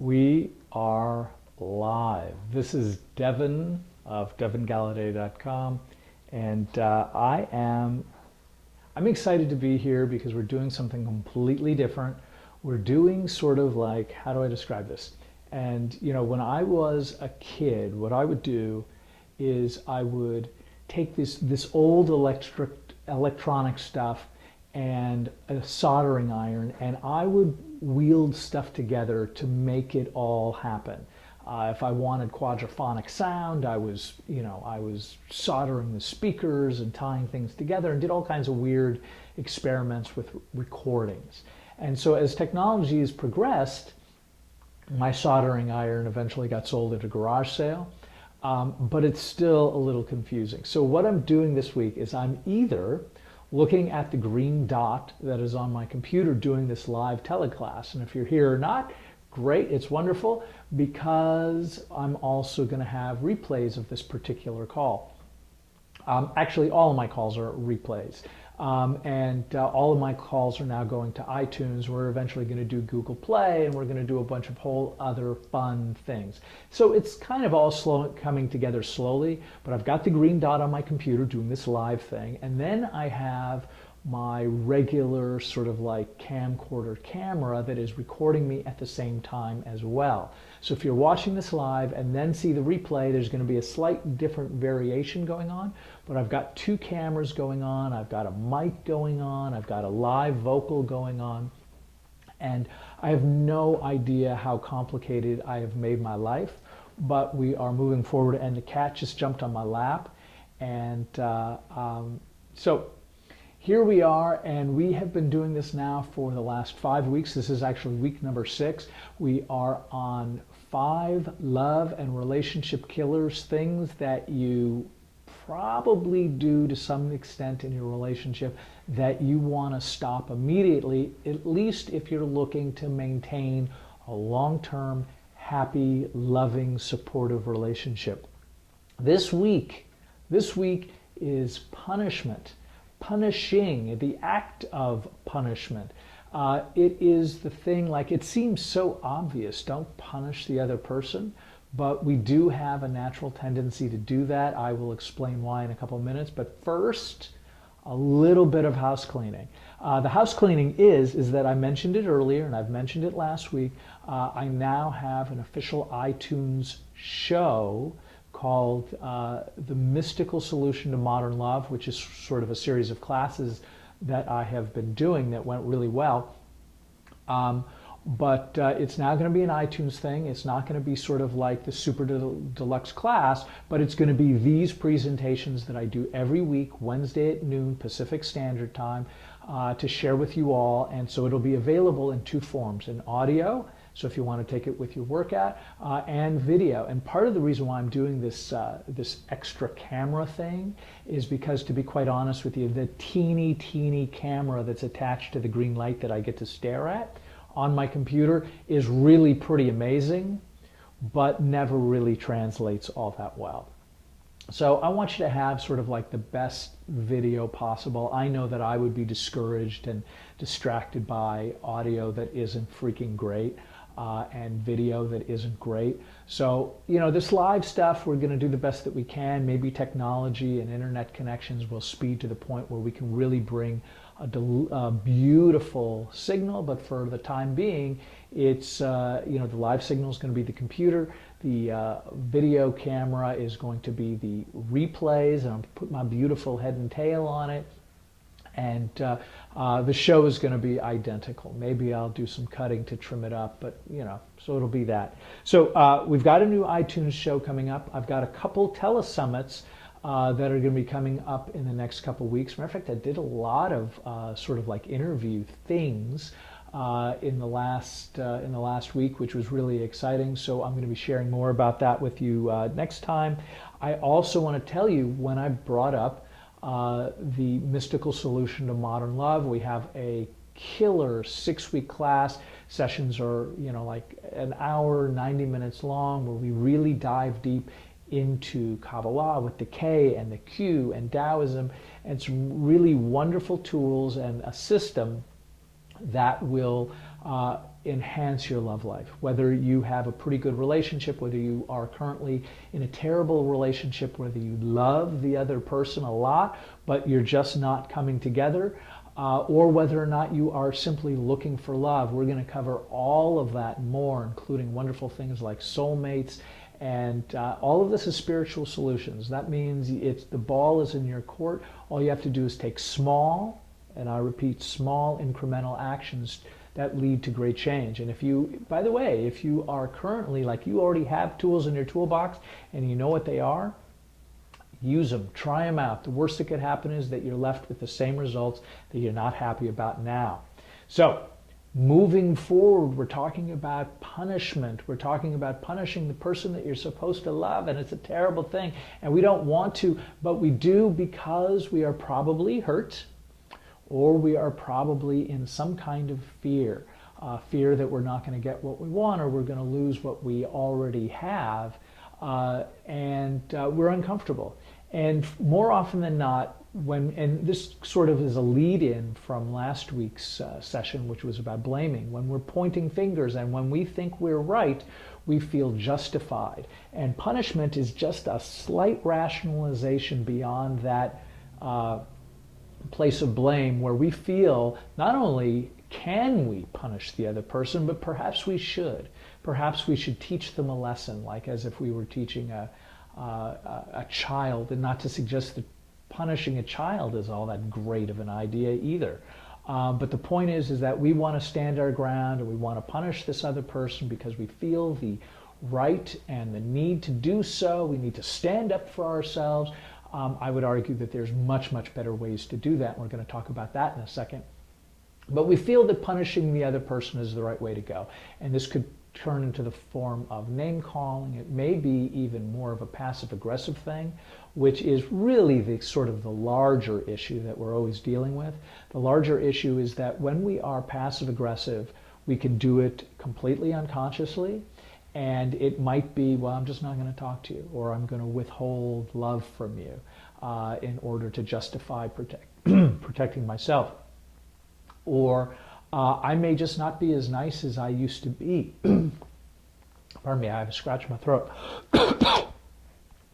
We are live. This is Devin of devingallaudet.com, and I'm excited to be here because we're doing something completely different. We're doing sort of like, how do I describe this? And when I was a kid, what I would do is I would take this old electronic stuff and a soldering iron, and I would wield stuff together to make it all happen. If I wanted quadraphonic sound, I was soldering the speakers and tying things together and did all kinds of weird experiments with recordings. And so as technology has progressed, my soldering iron eventually got sold at a garage sale, but it's still a little confusing. So what I'm doing this week is I'm either looking at the green dot that is on my computer doing this live teleclass. And if you're here or not, great, it's wonderful, because I'm also going to have replays of this particular call. Actually, all of my calls are replays. And all of my calls are now going to iTunes. We're eventually going to do Google Play, and we're going to do a bunch of whole other fun things. So it's kind of all coming together slowly, but I've got the green dot on my computer doing this live thing, and then I have my regular sort of like camcorder camera that is recording me at the same time as well. So if you're watching this live and then see the replay, there's going to be a slight different variation going on, but I've got two cameras going on, I've got a mic going on, I've got a live vocal going on, and I have no idea how complicated I have made my life, but we are moving forward, and the cat just jumped on my lap, and so here we are, and we have been doing this now for the last 5 weeks. This is actually week number 6. We are on 5 love and relationship killers, things that you probably do to some extent in your relationship that you want to stop immediately, at least if you're looking to maintain a long-term, happy, loving, supportive relationship. This week is punishment. Punishing, the act of punishment. It is the thing, like, it seems so obvious, don't punish the other person, but we do have a natural tendency to do that. I will explain why in a couple of minutes, but first, a little bit of house cleaning. The house cleaning is that I mentioned it earlier, and I've mentioned it last week. I now have an official iTunes show called The Mystical Solution to Modern Love, which is sort of a series of classes that I have been doing that went really well. But it's now going to be an iTunes thing. It's not going to be sort of like the super deluxe class, but it's going to be these presentations that I do every week, Wednesday at noon Pacific Standard Time, to share with you all. And so it'll be available in 2 forms, in audio, so if you want to take it with your workout, and video. And part of the reason why I'm doing this extra camera thing is because, to be quite honest with you, the teeny camera that's attached to the green light that I get to stare at on my computer is really pretty amazing, but never really translates all that well. So I want you to have sort of like the best video possible. I know that I would be discouraged and distracted by audio that isn't freaking great. And video that isn't great. So, this live stuff, we're going to do the best that we can. Maybe technology and internet connections will speed to the point where we can really bring a beautiful signal, but for the time being, it's, the live signal is going to be the computer, the video camera is going to be the replays, and I'll put my beautiful head and tail on it. And the show is going to be identical. Maybe I'll do some cutting to trim it up, but so it'll be that. So we've got a new iTunes show coming up. I've got a couple telesummits that are going to be coming up in the next couple weeks. Matter of fact, I did a lot of sort of like interview things in the last week, which was really exciting. So I'm going to be sharing more about that with you next time. I also want to tell you, when I brought up the mystical solution to modern love, we have a killer 6-week class. Sessions are like an hour, 90 minutes long, where we really dive deep into Kabbalah with the K and the Q and Taoism, and some really wonderful tools and a system that will enhance your love life. Whether you have a pretty good relationship, whether you are currently in a terrible relationship, whether you love the other person a lot, but you're just not coming together, or whether or not you are simply looking for love. We're going to cover all of that and more, including wonderful things like soulmates. And all of this is spiritual solutions. That means the ball is in your court. All you have to do is take small, and I repeat, small incremental actions that lead to great change. And if you, by the way, if you are currently, like you already have tools in your toolbox and you know what they are, use them, try them out. The worst that could happen is that you're left with the same results that you're not happy about now. So, moving forward, we're talking about punishment. We're talking about punishing the person that you're supposed to love, and it's a terrible thing. And we don't want to, but we do because we are probably hurt, or we are probably in some kind of fear. Fear that we're not going to get what we want, or we're going to lose what we already have, and we're uncomfortable. And more often than not, and this sort of is a lead-in from last week's session, which was about blaming. When we're pointing fingers and when we think we're right, we feel justified. And punishment is just a slight rationalization beyond that place of blame, where we feel not only can we punish the other person, but perhaps we should. Perhaps we should teach them a lesson, like as if we were teaching a child, and not to suggest that punishing a child is all that great of an idea either. But the point is that we want to stand our ground, and we want to punish this other person because we feel the right and the need to do so. We need to stand up for ourselves. I would argue that there's much, much better ways to do that. We're going to talk about that in a second. But we feel that punishing the other person is the right way to go. And this could turn into the form of name calling. It may be even more of a passive aggressive thing, which is really the sort of the larger issue that we're always dealing with. The larger issue is that when we are passive aggressive, we can do it completely unconsciously. And it might be, well, I'm just not going to talk to you, or I'm going to withhold love from you in order to justify protecting myself. Or I may just not be as nice as I used to be. Pardon me, I have a scratch in my throat.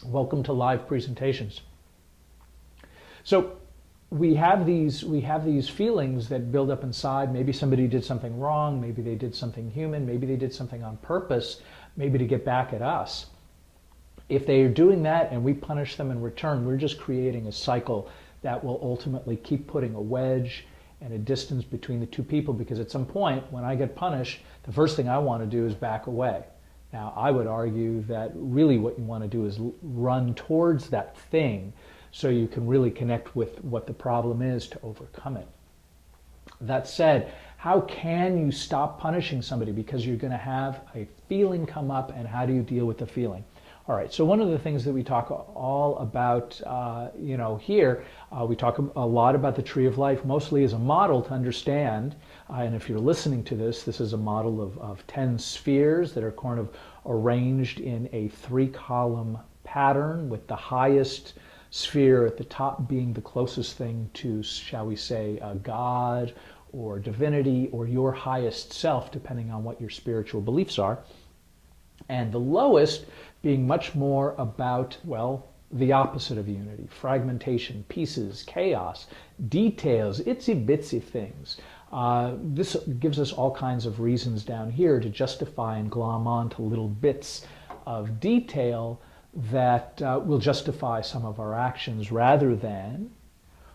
Welcome to live presentations. So we have these feelings that build up inside. Maybe somebody did something wrong, maybe they did something human, maybe they did something on purpose, maybe to get back at us. If they are doing that and we punish them in return, we're just creating a cycle that will ultimately keep putting a wedge and a distance between the two people, because at some point when I get punished, the first thing I want to do is back away. Now, I would argue that really what you want to do is run towards that thing so you can really connect with what the problem is to overcome it. That said, how can you stop punishing somebody? Because you're going to have a feeling come up, and how do you deal with the feeling? All right, so one of the things that we talk all about, here, we talk a lot about the tree of life, mostly as a model to understand, and if you're listening to this, this is a model of 10 spheres that are kind of arranged in a 3-column pattern, with the highest sphere at the top being the closest thing to, shall we say, God or divinity or your highest self, depending on what your spiritual beliefs are. And the lowest being much more about, well, the opposite of unity: fragmentation, pieces, chaos, details, itsy-bitsy things. This gives us all kinds of reasons down here to justify and glom on to little bits of detail that will justify some of our actions, rather than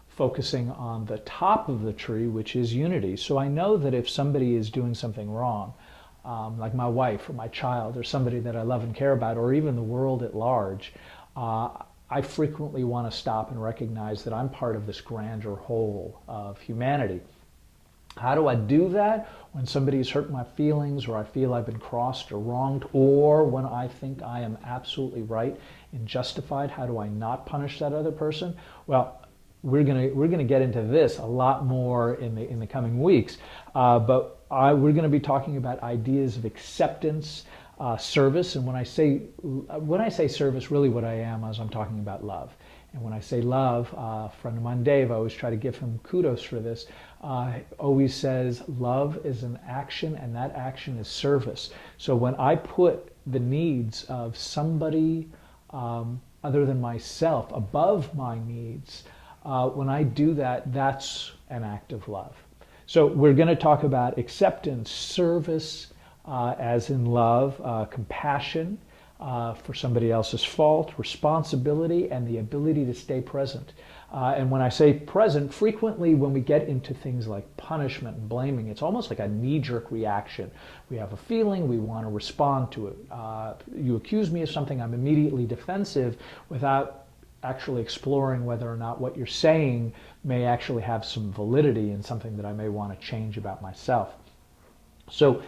focusing on the top of the tree, which is unity. So I know that if somebody is doing something wrong, like my wife or my child or somebody that I love and care about, or even the world at large, I frequently want to stop and recognize that I'm part of this grander whole of humanity. How do I do that? When somebody's hurt my feelings, or I feel I've been crossed or wronged, or when I think I am absolutely right and justified, how do I not punish that other person? Well, we're gonna get into this a lot more in the coming weeks, but we're going to be talking about ideas of acceptance, service, and when I say service, really what I am is I'm talking about love. And when I say love, a friend of mine, Dave, I always try to give him kudos for this, always says love is an action, and that action is service. So when I put the needs of somebody other than myself above my needs, when I do that, that's an act of love. So we're going to talk about acceptance, service, as in love, compassion for somebody else's fault, responsibility, and the ability to stay present. And when I say present, frequently when we get into things like punishment and blaming, it's almost like a knee-jerk reaction. We have a feeling, we want to respond to it. You accuse me of something, I'm immediately defensive without actually exploring whether or not what you're saying may actually have some validity and something that I may want to change about myself. So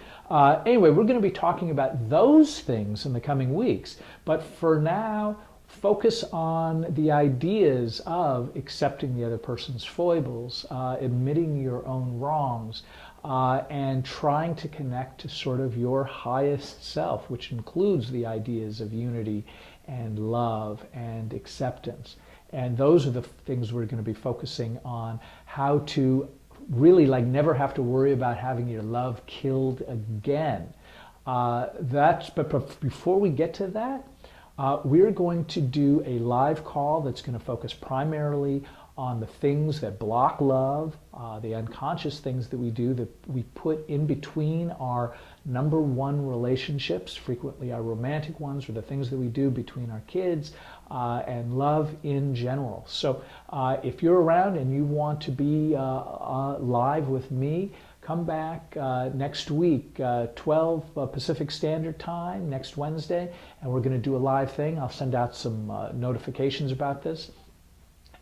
anyway, we're going to be talking about those things in the coming weeks. But for now, focus on the ideas of accepting the other person's foibles, admitting your own wrongs, and trying to connect to sort of your highest self, which includes the ideas of unity and love and acceptance. And those are the things we're going to be focusing on, how to really like never have to worry about having your love killed again. But before we get to that, we're going to do a live call that's going to focus primarily on the things that block love, the unconscious things that we do that we put in between our number one relationships, frequently our romantic ones, or the things that we do between our kids, and love in general. So if you're around and you want to be live with me, come back next week, 12 Pacific Standard Time, next Wednesday, and we're going to do a live thing. I'll send out some notifications about this.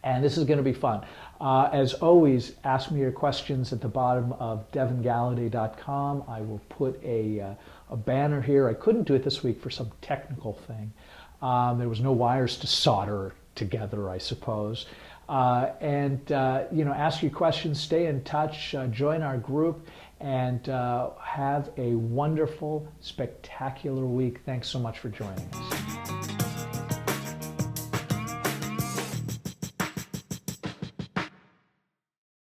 And this is going to be fun. As always, ask me your questions at the bottom of devingallaudet.com. I will put a banner here. I couldn't do it this week for some technical thing. There was no wires to solder together, I suppose. Ask your questions, stay in touch, join our group, and have a wonderful, spectacular week. Thanks so much for joining us.